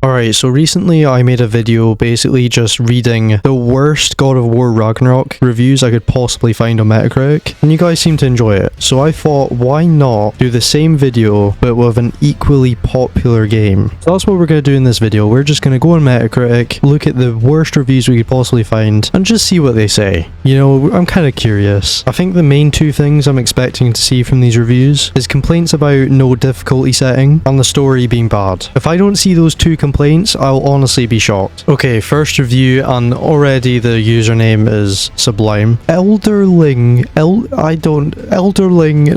Alright, so recently I made a video basically just reading the worst God of War Ragnarok reviews I could possibly find on Metacritic, and you guys seem to enjoy it. So I thought, why not do the same video but with an equally popular game? So that's what we're going to do in this video. We're just going to go on Metacritic, look at the worst reviews we could possibly find, and just see what they say. You know, I'm kind of curious. I think the main two things I'm expecting to see from these reviews is complaints about no difficulty setting and the story being bad. If I don't see those two complaints, I'll honestly be shocked. Okay, first review, and already the username is sublime. Elderling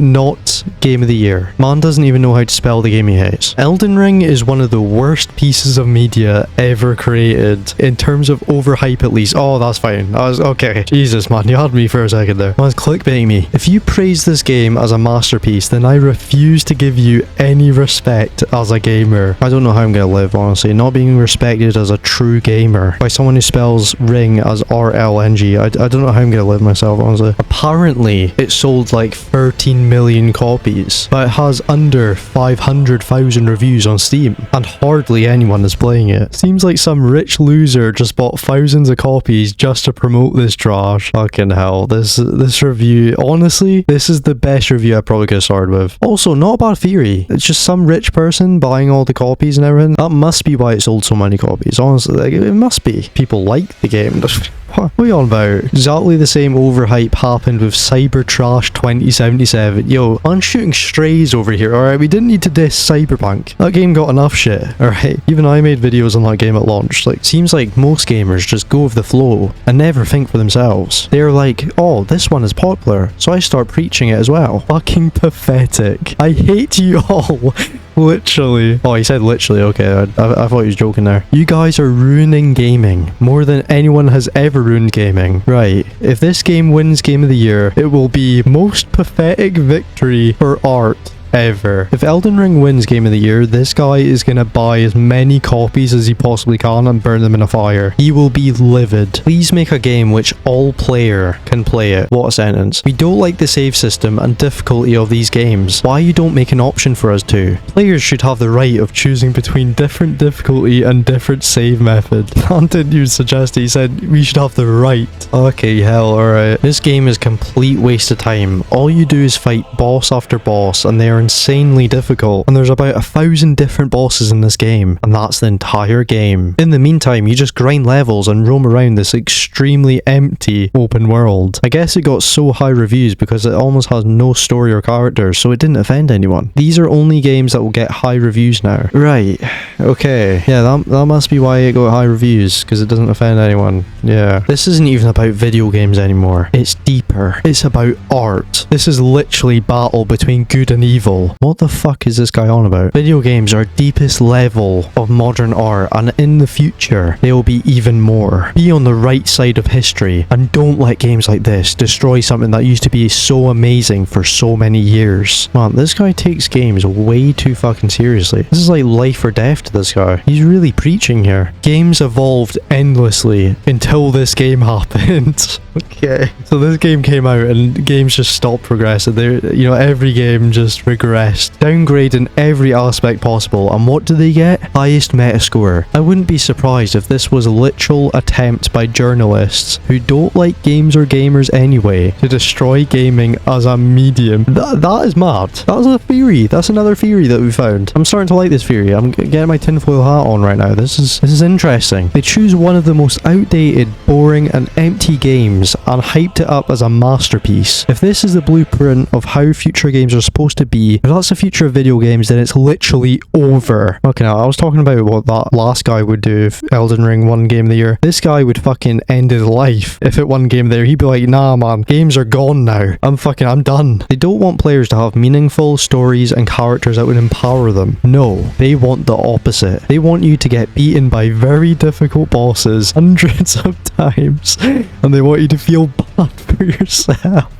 not game of the year. Man doesn't even know how to spell the game he hates. Elden Ring is one of the worst pieces of media ever created, in terms of overhype at least. Oh, that's fine. I was okay. Jesus, man, you had me for a second there. Man's clickbaiting me. If you praise this game as a masterpiece, then I refuse to give you any respect as a gamer. I don't know how I'm gonna live, honestly. Not being respected as a true gamer by someone who spells ring as RLNG. I don't know how I'm gonna live myself, honestly. Apparently, it sold like 13 million copies, but it has under 500,000 reviews on Steam, and hardly anyone is playing it. Seems like some rich loser just bought thousands of copies just to promote this trash. Fucking hell, this review, honestly, this is the best review I probably could have started with. Also, not a bad theory. It's just some rich person buying all the copies and everything. That must be why it sold so many copies, honestly. Like, it must be. People like the game. What are you on about? Exactly the same overhype happened with Cybertrash 2077. Yo, I'm shooting strays over here, alright? We didn't need to diss Cyberpunk. That game got enough shit, alright? Even I made videos on that game at launch. Like, seems like most gamers just go with the flow and never think for themselves. They're like, oh, this one is popular, so I start preaching it as well. Fucking pathetic. I hate you all. Literally. Oh, he said literally. Okay, I thought he was joking there. You guys are ruining gaming more than anyone has ever ruined gaming. Right. If this game wins Game of the Year, it will be most pathetic victory for art ever. If Elden Ring wins Game of the Year, this guy is gonna buy as many copies as he possibly can and burn them in a fire. He will be livid. Please make a game which all player can play it. What a sentence. We don't like the save system and difficulty of these games. Why you don't make an option for us to? Players should have the right of choosing between different difficulty and different save method. Man didn't even suggest it. He said we should have the right. Okay, hell, alright. This game is complete waste of time. All you do is fight boss after boss, and they are insanely difficult, and there's about 1,000 different bosses in this game, and that's the entire game. In the meantime, you just grind levels and roam around this extremely empty open world. I guess it got so high reviews because it almost has no story or characters, so it didn't offend anyone. These are only games that will get high reviews now. Right, okay. Yeah, that must be why it got high reviews, because it doesn't offend anyone. Yeah. This isn't even about video games anymore. It's deeper. It's about art. This is literally battle between good and evil. What the fuck is this guy on about? Video games are deepest level of modern art, and in the future they will be even more. Be on the right side of history and don't let games like this destroy something that used to be so amazing for so many years. Man, this guy takes games way too fucking seriously. This is like life or death to this guy. He's really preaching here. Games evolved endlessly until this game happened. Okay. So this game came out and games just stopped progressing. You know, every game just regressed, downgrade in every aspect possible, and what do they get? Highest metascore. I wouldn't be surprised if this was a literal attempt by journalists who don't like games or gamers anyway to destroy gaming as a medium. That is mad. That's a theory. That's another theory that we found. I'm starting to like this theory. I'm getting my tinfoil hat on right now. This is interesting. They choose one of the most outdated, boring, and empty games and hyped it up as a masterpiece. If this is the blueprint of how future games are supposed to be, if that's the future of video games, then it's literally over. Okay, now I was talking about what that last guy would do if Elden Ring won Game of the Year. This guy would fucking end his life if it won Game of the Year. He'd be like, nah man, games are gone now. I'm done. They don't want players to have meaningful stories and characters that would empower them. No, they want the opposite. They want you to get beaten by very difficult bosses hundreds of times, and they want you to feel bad for yourself.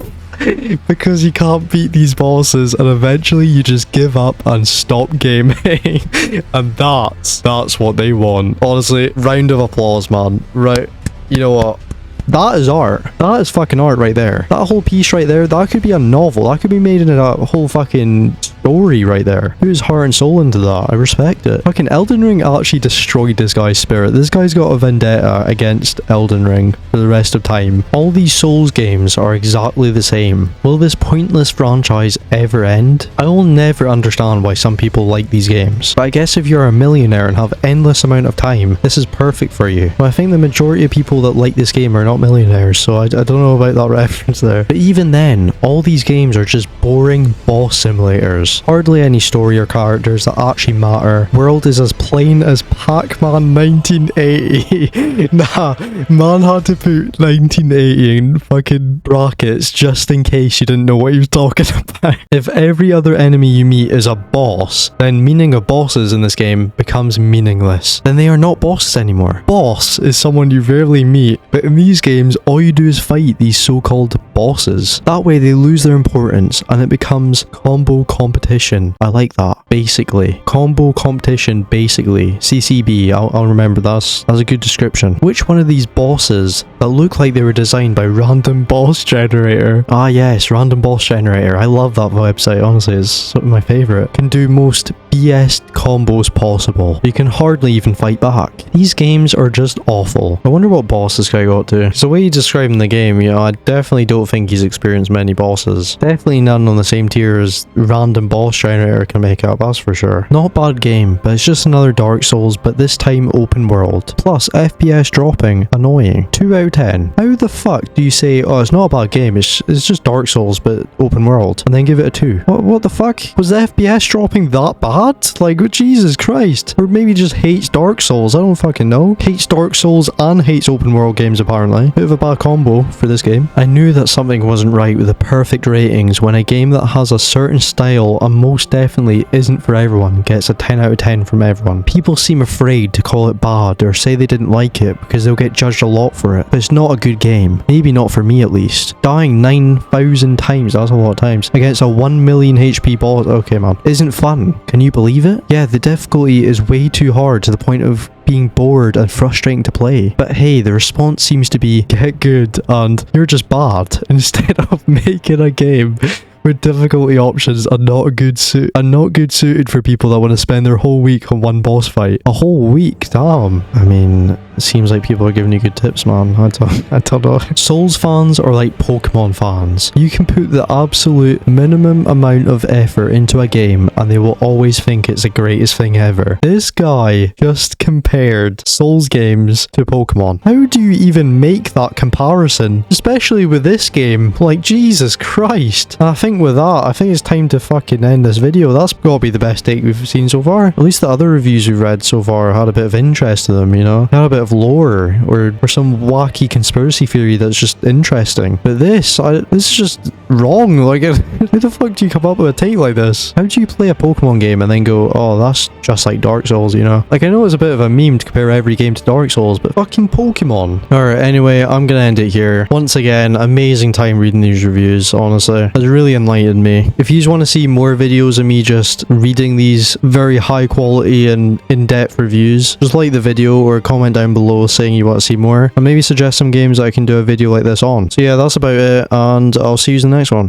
Because you can't beat these bosses, and eventually you just give up and stop gaming. And that's what they want. Honestly, round of applause, man. Right, you know what? That is art. That is fucking art right there. That whole piece right there, that could be a novel. That could be made into a whole fucking story right there. Who's heart and soul into that? I respect it. Fucking Elden Ring actually destroyed this guy's spirit. This guy's got a vendetta against Elden Ring for the rest of time. All these Souls games are exactly the same. Will this pointless franchise ever end? I will never understand why some people like these games. But I guess if you're a millionaire and have endless amount of time, this is perfect for you. But I think the majority of people that like this game are not millionaires, so I don't know about that reference there. But even then, all these games are just boring boss simulators. Hardly any story or characters that actually matter. World is as plain as Pac-Man 1980. Nah, man had to put 1980 in fucking brackets just in case you didn't know what he was talking about. If every other enemy you meet is a boss, then meaning of bosses in this game becomes meaningless. Then they are not bosses anymore. Boss is someone you rarely meet, but in these games, all you do is fight these so-called bosses. That way they lose their importance and it becomes combo competition. I like that. Basically. Combo competition, basically. CCB, I'll remember that's a good description. Which one of these bosses that look like they were designed by Random Boss Generator? Ah yes, Random Boss Generator. I love that website, honestly, it's sort of my favorite. Can do most BS combos possible. You can hardly even fight back. These games are just awful. I wonder what boss this guy got to. So the way you describe in the game, you know, I definitely don't think he's experienced many bosses. Definitely none on the same tier as Random Boss Generator can make up, that's for sure. Not a bad game, but it's just another Dark Souls, but this time open world. Plus, FPS dropping. Annoying. 2 out of 10. How the fuck do you say, oh, it's not a bad game, it's just Dark Souls, but open world, and then give it a 2? What the fuck? Was the FPS dropping that bad? Like, Jesus Christ. Or maybe just hates Dark Souls, I don't fucking know. Hates Dark Souls and hates open world games apparently. Bit of a bad combo for this game. I knew that something wasn't right with the perfect ratings when a game that has a certain style and most definitely isn't for everyone gets a 10 out of 10 from everyone. People seem afraid to call it bad or say they didn't like it because they'll get judged a lot for it. But it's not a good game. Maybe not for me at least. Dying 9,000 times, that's a lot of times, against a 1 million HP boss, okay man, isn't fun. Can you believe it? Yeah, the difficulty is way too hard to the point of being bored and frustrating to play. But hey, the response seems to be get good and you're just bad instead of making a game where difficulty options are not good suited for people that want to spend their whole week on one boss fight. A whole week, damn. I mean, it seems like people are giving you good tips, man. I don't know. Souls fans are like Pokemon fans. You can put the absolute minimum amount of effort into a game and they will always think it's the greatest thing ever. This guy just compared Souls games to Pokemon. How do you even make that comparison? Especially with this game. Like, Jesus Christ. And I think with that, I think it's time to fucking end this video. That's gotta be the best take we've seen so far. At least the other reviews we've read so far had a bit of interest to them, you know? Had a bit of lore or some wacky conspiracy theory that's just interesting. But this is just wrong. Like, how the fuck do you come up with a take like this? How do you play a Pokemon game and then go, oh, that's just like Dark Souls, you know? Like, I know it's a bit of a meme to compare every game to Dark Souls, but fucking Pokemon. Alright, anyway, I'm gonna end it here. Once again, amazing time reading these reviews, honestly. It's really enlightened me. If you want to see more videos of me just reading these very high quality and in-depth reviews, just like the video or comment down below saying you want to see more, and maybe suggest some games that I can do a video like this on. So yeah, that's about it, and I'll see you in the next one.